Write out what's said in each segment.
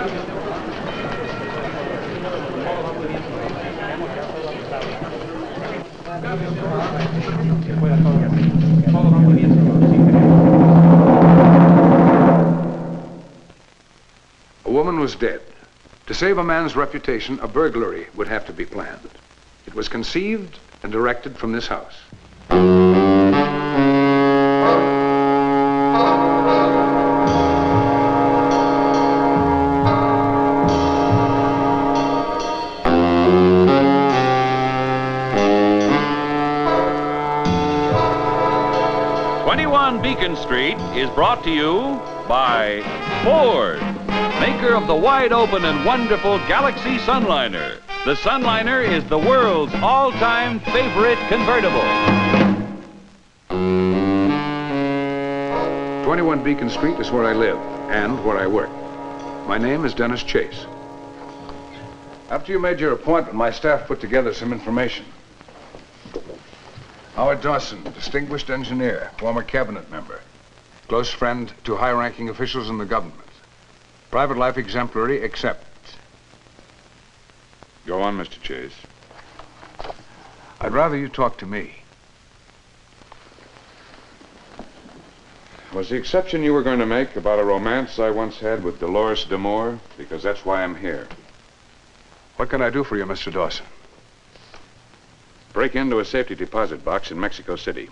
A woman was dead. To save a man's reputation, a burglary would have to be planned. It was conceived and directed from this house. Beacon Street is brought to you by Ford, maker of the wide-open and wonderful Galaxy Sunliner. The Sunliner is the world's all-time favorite convertible. 21 Beacon Street is where I live and where I work. My name is Dennis Chase. After you made your appointment, my staff put together some information. Howard Dawson, distinguished engineer, former cabinet member, close friend to high-ranking officials in the government. Private life exemplary, except... Go on, Mr. Chase. I'd rather you talk to me. Was the exception you were going to make about a romance I once had with Dolores D'Amour? Because that's why I'm here. What can I do for you, Mr. Dawson? Break into a safety deposit box in Mexico City.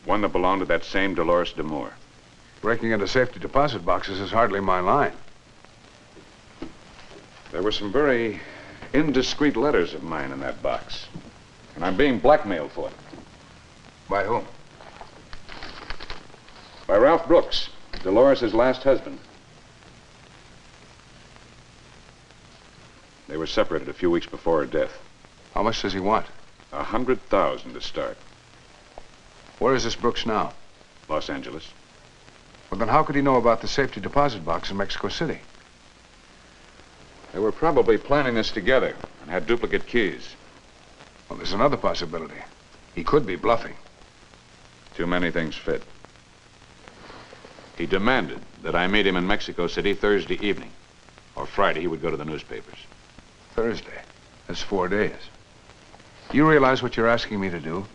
One that belonged to that same Dolores D'Amour. Breaking into safety deposit boxes is hardly my line. There were some very indiscreet letters of mine in that box. And I'm being blackmailed for them. By whom? By Ralph Brooks, Dolores' last husband. They were separated a few weeks before her death. How much does he want? $100,000 to start. Where is this Brooks now? Los Angeles. Well, then how could he know about the safety deposit box in Mexico City? They were probably planning this together and had duplicate keys. Well, there's another possibility. He could be bluffing. Too many things fit. He demanded that I meet him in Mexico City Thursday evening. Or Friday, he would go to the newspapers. Thursday. That's 4 days. Do you realize what you're asking me to do?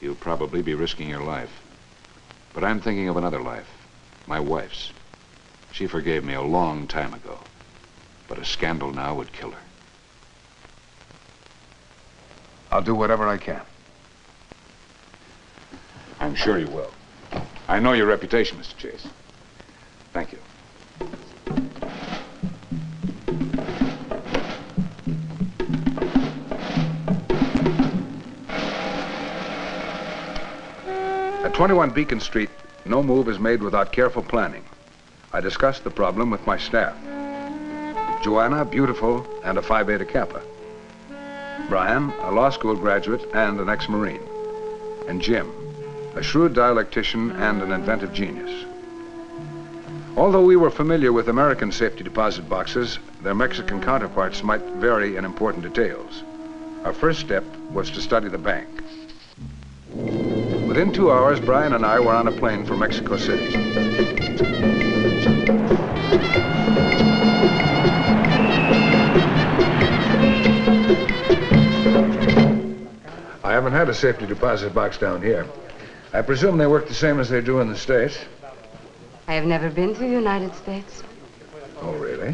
You'll probably be risking your life. But I'm thinking of another life. My wife's. She forgave me a long time ago. But a scandal now would kill her. I'll do whatever I can. I'm sure you will. I know your reputation, Mr. Chase. Thank you. At 21 Beacon Street, no move is made without careful planning. I discussed the problem with my staff. Joanna, beautiful, and a Phi Beta Kappa. Brian, a law school graduate and an ex-Marine. And Jim, a shrewd dialectician and an inventive genius. Although we were familiar with American safety deposit boxes, their Mexican counterparts might vary in important details. Our first step was to study the bank. Within 2 hours, Brian and I were on a plane for Mexico City. I haven't had a safety deposit box down here. I presume they work the same as they do in the States. I have never been to the United States. Oh, really?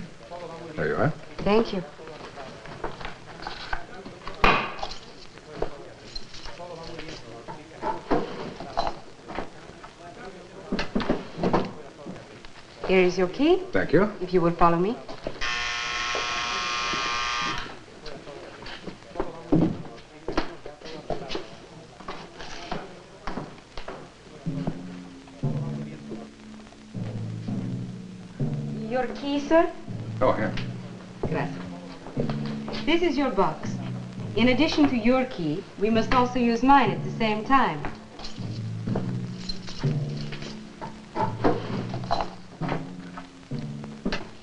There you are. Thank you. Here is your key. Thank you. If you will follow me. Your key, sir? Oh, here. Gracias. This is your box. In addition to your key, we must also use mine at the same time.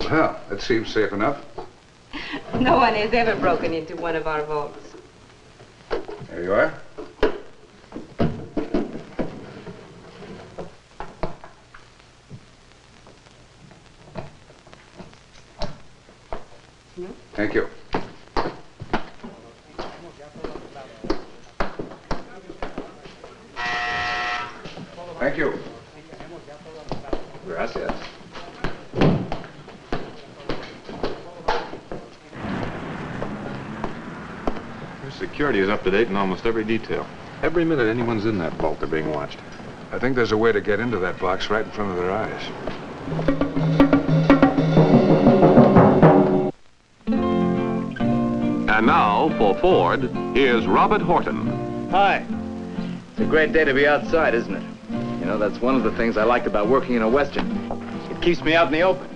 Well, that seems safe enough. No one has ever broken into one of our vaults. There you are. No? Thank you. Thank you. Gracias. Your security is up to date in almost every detail. Every minute anyone's in that vault, they're being watched. I think there's a way to get into that box right in front of their eyes. And now, for Ford, here's Robert Horton. Hi. It's a great day to be outside, isn't it? You know, that's one of the things I like about working in a Western. It keeps me out in the open.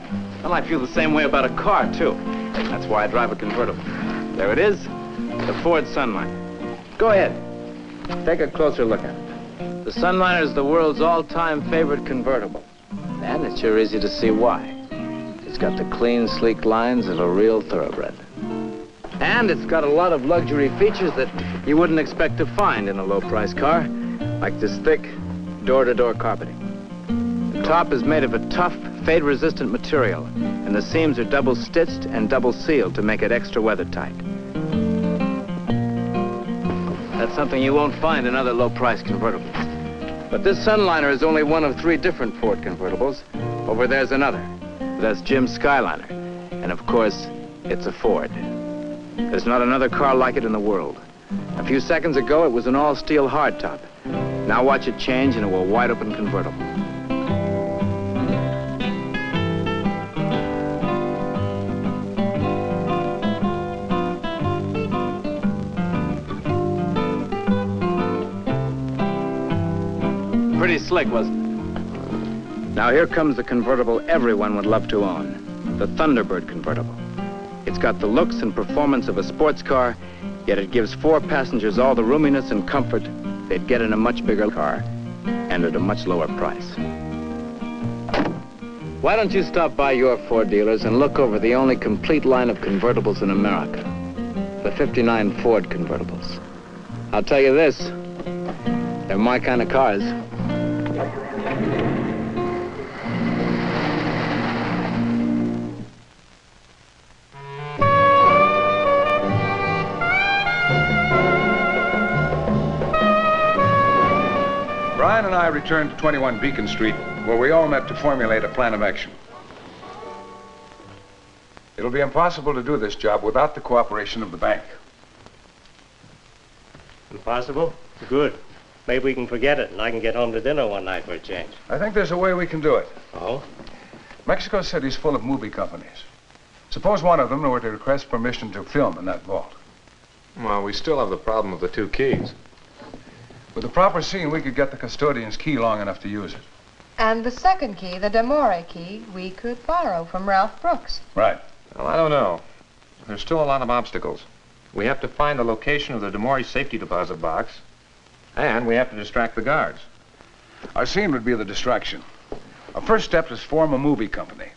Well, I feel the same way about a car, too. That's why I drive a convertible. There it is, the Ford Sunliner. Go ahead. Take a closer look at it. The Sunliner is the world's all-time favorite convertible. And it's sure easy to see why. It's got the clean, sleek lines of a real thoroughbred. And it's got a lot of luxury features that you wouldn't expect to find in a low-price car, like this thick, door-to-door carpeting. The top is made of a tough, fade-resistant material, and the seams are double-stitched and double-sealed to make it extra weather-tight. That's something you won't find in other low-price convertibles. But this Sunliner is only one of 3 different Ford convertibles. Over there's another. That's Jim's Skyliner. And of course, it's a Ford. There's not another car like it in the world. A few seconds ago, it was an all-steel hardtop. Now watch it change into a wide-open convertible. Pretty slick, wasn't it? Now here comes the convertible everyone would love to own. The Thunderbird convertible. It's got the looks and performance of a sports car, yet it gives 4 passengers all the roominess and comfort they'd get in a much bigger car and at a much lower price. Why don't you stop by your Ford dealers and look over the only complete line of convertibles in America, the 59 Ford convertibles. I'll tell you this, they're my kind of cars. Brian and I returned to 21 Beacon Street, where we all met to formulate a plan of action. It'll be impossible to do this job without the cooperation of the bank. Impossible? Good. Maybe we can forget it and I can get home to dinner one night for a change. I think there's a way we can do it. Oh? Mexico City's full of movie companies. Suppose one of them were to request permission to film in that vault. Well, we still have the problem of the 2 keys. With the proper scene, we could get the custodian's key long enough to use it. And the second key, the D'Amore key, we could borrow from Ralph Brooks. Right. Well, I don't know. There's still a lot of obstacles. We have to find the location of the D'Amore safety deposit box, and we have to distract the guards. Our scene would be the distraction. Our first step is form a movie company.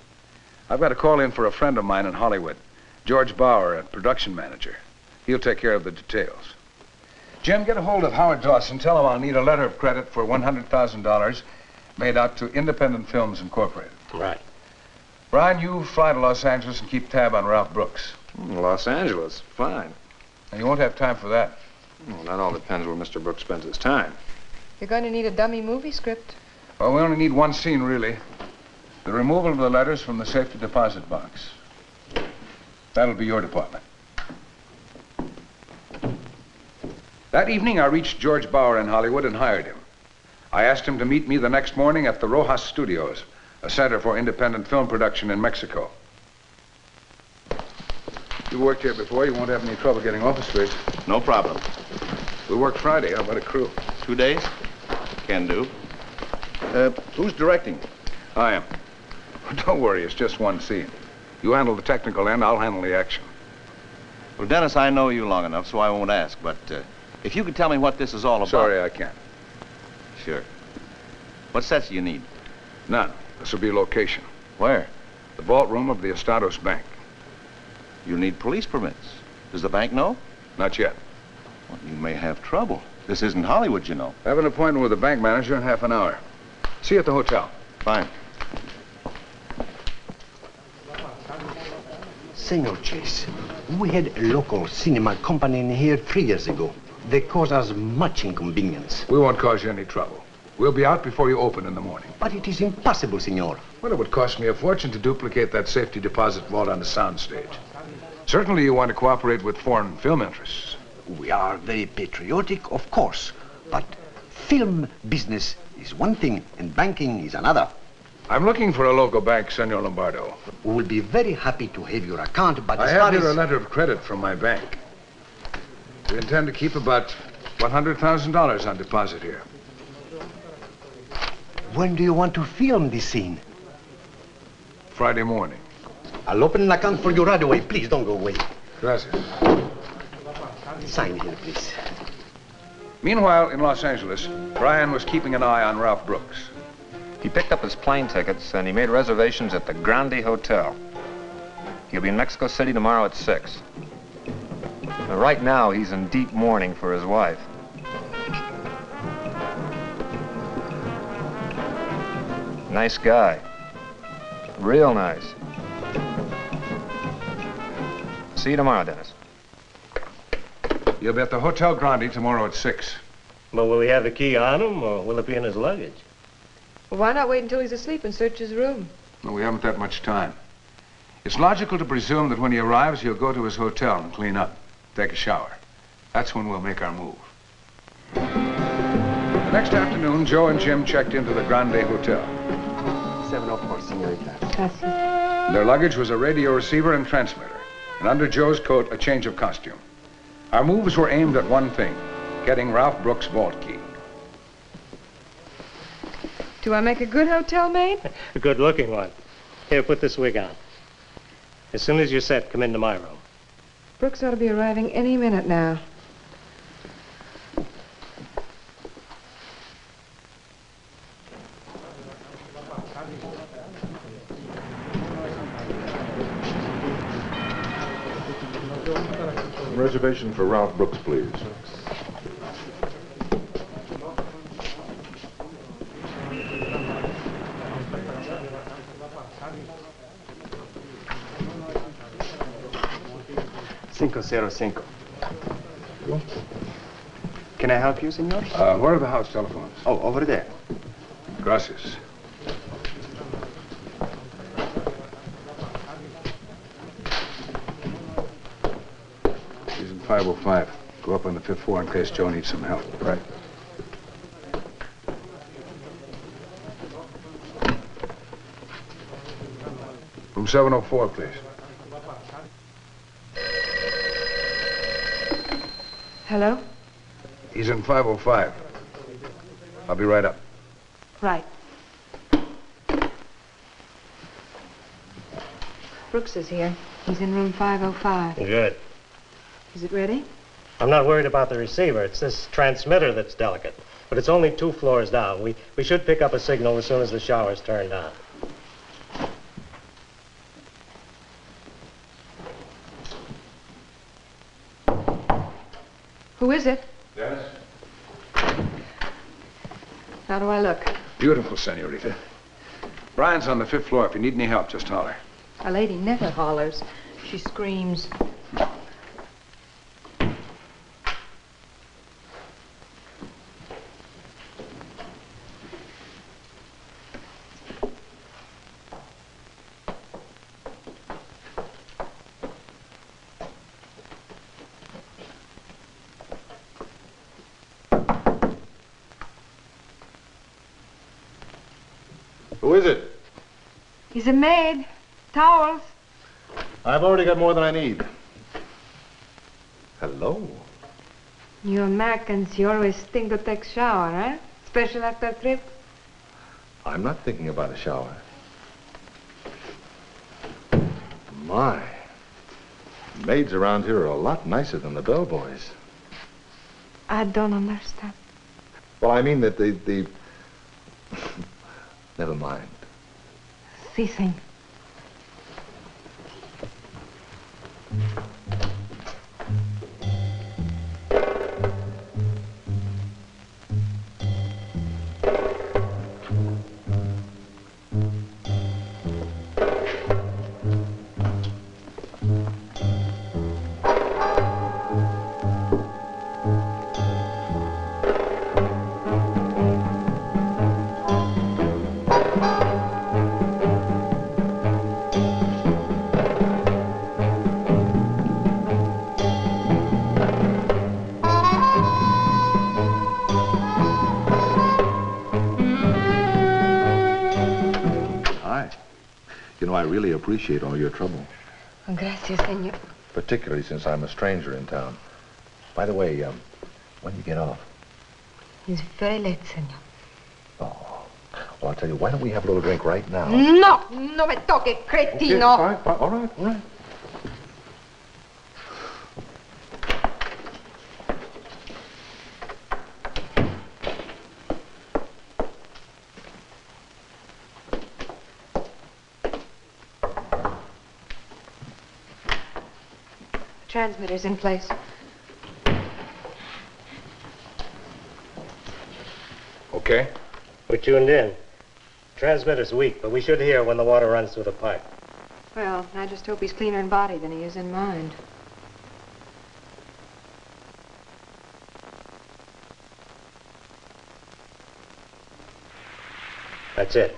I've got to call in for a friend of mine in Hollywood, George Bauer, a production manager. He'll take care of the details. Jim, get a hold of Howard Dawson. Tell him I'll need a letter of credit for $100,000 made out to Independent Films Incorporated. Right. Brian, you fly to Los Angeles and keep tab on Ralph Brooks. Los Angeles, fine. Now, you won't have time for that. Well, that all depends where Mr. Brooks spends his time. You're going to need a dummy movie script. Well, we only need one scene, really. The removal of the letters from the safety deposit box. That'll be your department. That evening, I reached George Bauer in Hollywood and hired him. I asked him to meet me the next morning at the Rojas Studios, a center for independent film production in Mexico. You worked here before. You won't have any trouble getting office space. No problem. We work Friday. How about a crew? 2 days? Can do. Who's directing? I am. Don't worry, it's just one scene. You handle the technical end, I'll handle the action. Well, Dennis, I know you long enough, so I won't ask, but if you could tell me what this is all about... Sorry, I can't. Sure. What sets do you need? None. This will be location. Where? The vault room of the Estados Bank. You need police permits. Does the bank know? Not yet. Well, you may have trouble. This isn't Hollywood, you know. I have an appointment with the bank manager in half an hour. See you at the hotel. Fine. Senor Chase, we had a local cinema company in here 3 years ago. They caused us much inconvenience. We won't cause you any trouble. We'll be out before you open in the morning. But it is impossible, senor. Well, it would cost me a fortune to duplicate that safety deposit vault on the soundstage. Certainly you want to cooperate with foreign film interests. We are very patriotic, of course. But film business is one thing and banking is another. I'm looking for a local bank, Senor Lombardo. We will be very happy to have your account, but I as have far here a as... letter of credit from my bank. We intend to keep about $100,000 on deposit here. When do you want to film this scene? Friday morning. I'll open an account for you right away. Please don't go away. Gracias. Sign here, please. Meanwhile, in Los Angeles, Brian was keeping an eye on Ralph Brooks. He picked up his plane tickets and he made reservations at the Grande Hotel. He'll be in Mexico City tomorrow at 6. Now, right now, he's in deep mourning for his wife. Nice guy. Real nice. See you tomorrow, Dennis. You'll be at the Hotel Grande tomorrow at 6. But will he have the key on him, or will it be in his luggage? Well, why not wait until he's asleep and search his room? No, we haven't that much time. It's logical to presume that when he arrives, he'll go to his hotel and clean up, take a shower. That's when we'll make our move. The next afternoon, Joe and Jim checked into the Grande Hotel. 704, senorita. Gracias. Their luggage was a radio receiver and transmitter, and under Joe's coat, a change of costume. Our moves were aimed at one thing, getting Ralph Brooks' vault key. Do I make a good hotel maid? A good-looking one. Here, put this wig on. As soon as you're set, come into my room. Brooks ought to be arriving any minute now. Reservation for Ralph Brooks, please. $505. Can I help you, senor? Where are the house telephones? Oh, over there. Gracias. He's in 505. Go up on the 5th floor in case Joe needs some help. Right. Room 704, please. Hello? He's in 505. I'll be right up. Right. Brooks is here. He's in room 505. Good. Is it ready? I'm not worried about the receiver. It's this transmitter that's delicate. But it's only 2 floors down. We should pick up a signal as soon as the shower's turned on. Who is it? Dennis? How do I look? Beautiful, senorita. Brian's on the 5th floor. If you need any help, just holler. A lady never hollers. She screams. Who is it? He's a maid. Towels. I've already got more than I need. Hello. You Americans, you always think to take shower, eh? Special after trip? I'm not thinking about a shower. My. Maids around here are a lot nicer than the bellboys. I don't understand. Well, I mean that the... Never mind. Ceasing. You know, I really appreciate all your trouble. Oh, gracias, senor. Particularly since I'm a stranger in town. By the way, when do you get off? It's very late, senor. Oh. Well, I'll tell you, why don't we have a little drink right now? No! No me toque, cretino! Okay, fine. All right, all right. Transmitter's in place. Okay? We're tuned in. Transmitter's weak, but we should hear when the water runs through the pipe. Well, I just hope he's cleaner in body than he is in mind. That's it.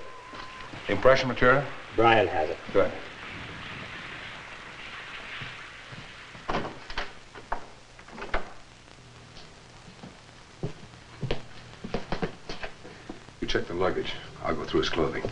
Impression material? Brian has it. Good. You check the luggage. I'll go through his clothing.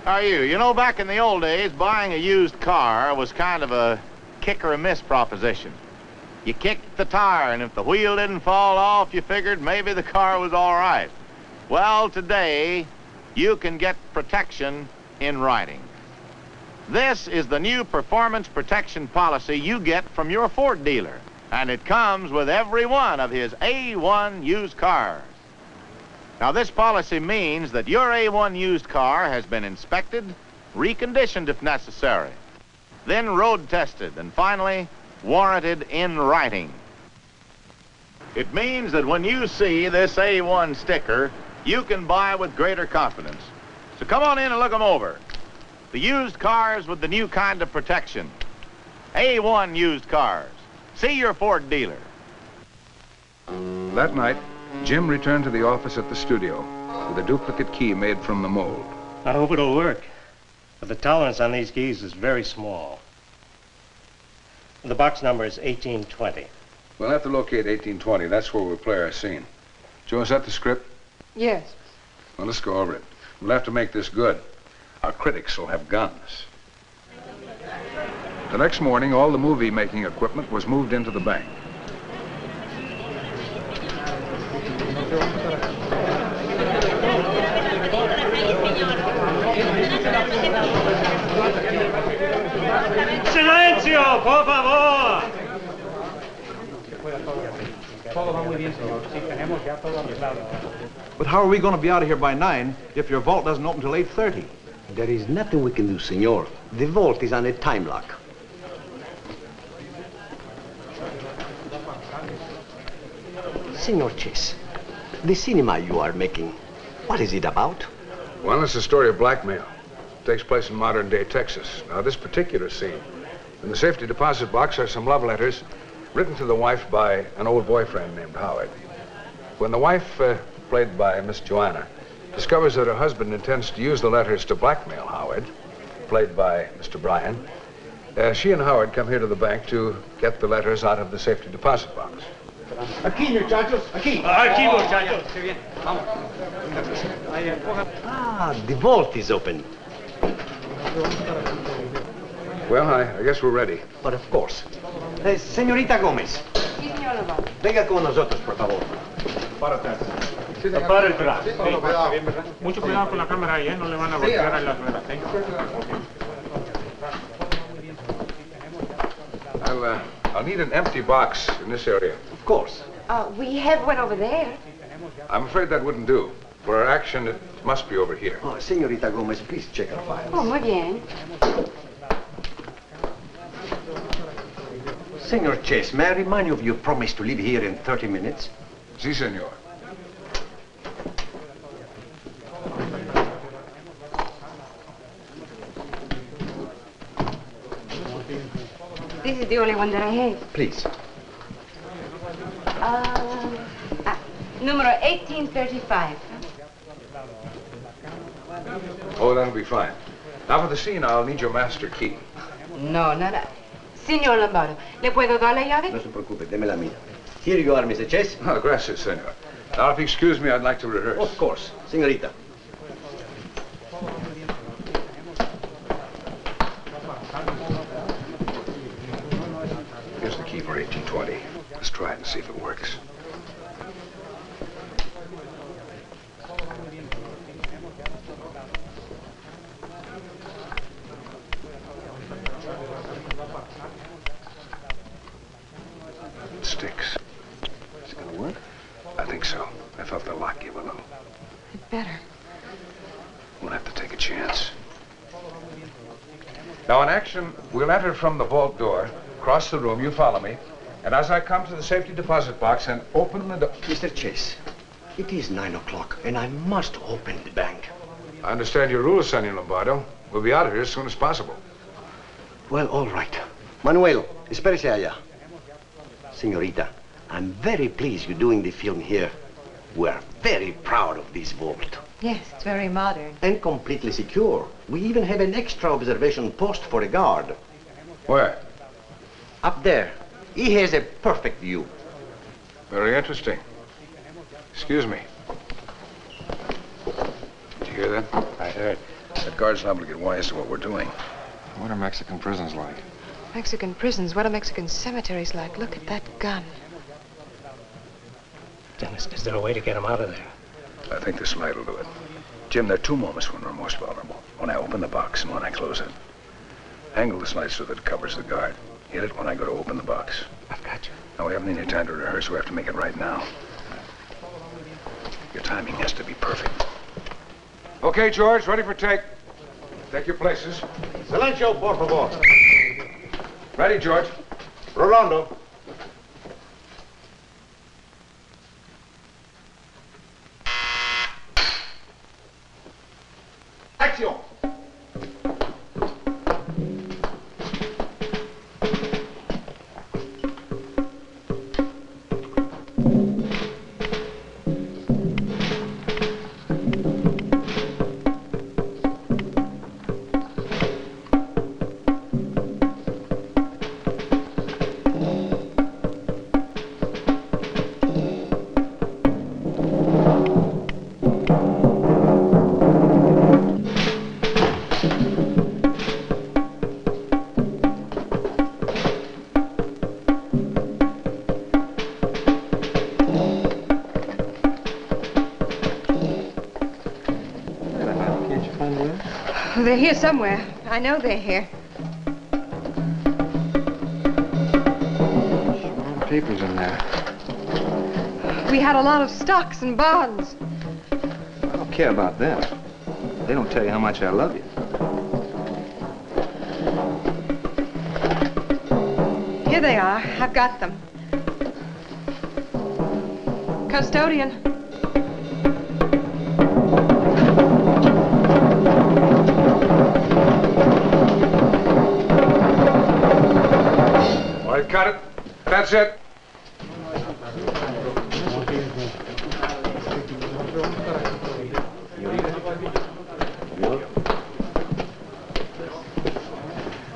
How are you? You know, back in the old days, buying a used car was kind of a kick or a miss proposition. You kicked the tire, and if the wheel didn't fall off, you figured maybe the car was all right. Well, today, you can get protection in writing. This is the new performance protection policy you get from your Ford dealer, and it comes with every one of his A1 used cars. Now, this policy means that your A1 used car has been inspected, reconditioned if necessary, then road tested, and finally, warranted in writing. It means that when you see this A1 sticker, you can buy with greater confidence. So come on in and look them over. The used cars with the new kind of protection. A1 used cars. See your Ford dealer. That night, Jim returned to the office at the studio with a duplicate key made from the mold. I hope it'll work. But the tolerance on these keys is very small. The box number is 1820. We'll have to locate 1820. That's where we'll play our scene. Joe, is that the script? Yes. Well, let's go over it. We'll have to make this good. Our critics will have guns. The next morning, all the movie-making equipment was moved into the bank. Silencio, por favor! But how are we going to be out of here by 9 if your vault doesn't open till 8:30? There is nothing we can do, senor. The vault is on a time lock. Senor Chase, the cinema you are making, what is it about? Well, it's a story of blackmail. It takes place in modern-day Texas. Now, this particular scene In the safety deposit box are some love letters written to the wife by an old boyfriend named Howard. When the wife, played by Miss Joanna, discovers that her husband intends to use the letters to blackmail Howard, played by Mr. Bryan, she and Howard come here to the bank to get the letters out of the safety deposit box. Aquí, muchachos, aquí. Aquí, muchachos. Ah, the vault is open. Well, I guess we're ready. But of course. Señorita Gómez, Sí, señor Lobato. venga con nosotros, por favor. Para atrás. Mucho cuidado con la cámara ahí, ¿eh? No le van a golpear a las ruedas, ¿eh? I'll need an empty box in this area. Of course. We have one over there. I'm afraid that wouldn't do. For our action, it must be over here. Oh, Señorita Gómez, please check our files. Oh, muy bien. Senor Chase, may I remind you of your promise to leave here in 30 minutes? Si, senor. This is the only one that I have. Please. Numero 1835. Oh, that'll be fine. Now for the scene, I'll need your master key. No, nada. Señor Lombardo, ¿le puedo dar la llave? No se preocupe, deme la mía. Here you are, Mr. Chase. Oh, gracias, senor. Now, if you excuse me, I'd like to rehearse. Of course. Señorita. Here's the key for 1820. Let's try it and see if it works. It sticks. Is it gonna work? I think so. I felt the lock give a little. It better. We'll have to take a chance. Now, in action, we'll enter from the vault door, cross the room, you follow me, and as I come to the safety deposit box and open the door... Mr. Chase, it is 9 o'clock, and I must open the bank. I understand your rules, Senor Lombardo. We'll be out of here as soon as possible. Well, all right. Manuel, espérese allá. Señorita, I'm very pleased you're doing the film here. We're very proud of this vault. Yes, it's very modern. And completely secure. We even have an extra observation post for a guard. Where? Up there. He has a perfect view. Very interesting. Excuse me. Did you hear that? I heard. That guard's liable to get wise to what we're doing. What are Mexican prisons like? Mexican prisons, what are Mexican cemeteries like? Look at that gun. Dennis, is there a way to get him out of there? I think this light will do it. Jim, there are two moments when we're most vulnerable. When I open the box and when I close it. Angle this light so that it covers the guard. Hit it when I go to open the box. I've got you. Now, we haven't any time to rehearse. We have to make it right now. Your timing has to be perfect. Okay, George, ready for take. Take your places. Silencio, por favor. Ready, George. Rolando. Acción. They're here somewhere. I know they're here. Papers in there. We had a lot of stocks and bonds. I don't care about them. They don't tell you how much I love you. Here they are. I've got them. Custodian. I've cut it. That's it.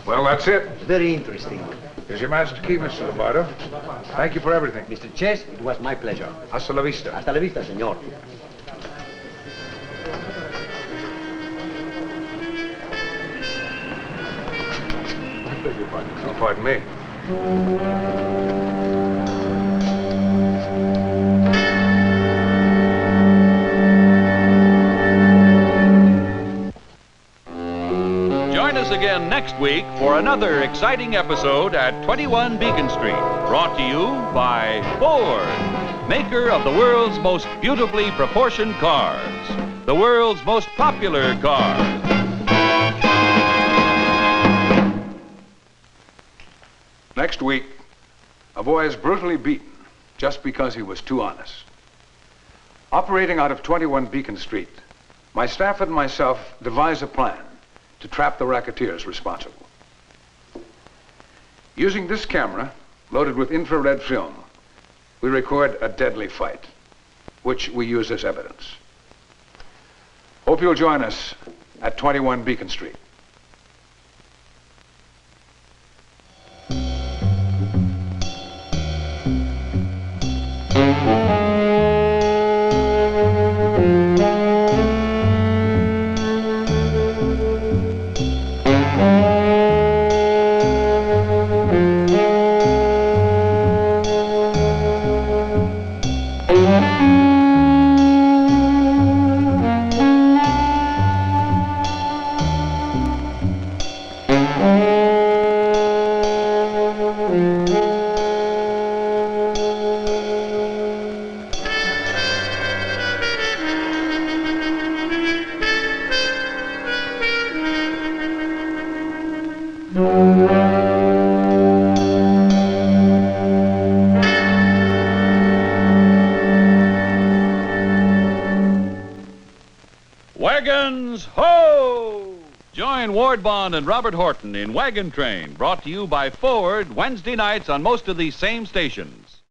Well, that's it. Very interesting. Here's your master key, Mr. Alberto. Thank you for everything. Mr. Chess, it was my pleasure. Hasta la vista. Hasta la vista, senor. Oh, pardon me. Join us again next week for another exciting episode at 21 Beacon Street. Brought to you by Ford, maker of the world's most beautifully proportioned cars, the world's most popular cars. Next week, a boy is brutally beaten just because he was too honest. Operating out of 21 Beacon Street, my staff and myself devise a plan to trap the racketeers responsible. Using this camera, loaded with infrared film, we record a deadly fight, which we use as evidence. Hope you'll join us at 21 Beacon Street. Wagons, ho! Join Ward Bond and Robert Horton in Wagon Train, brought to you by Ford Wednesday nights on most of these same stations.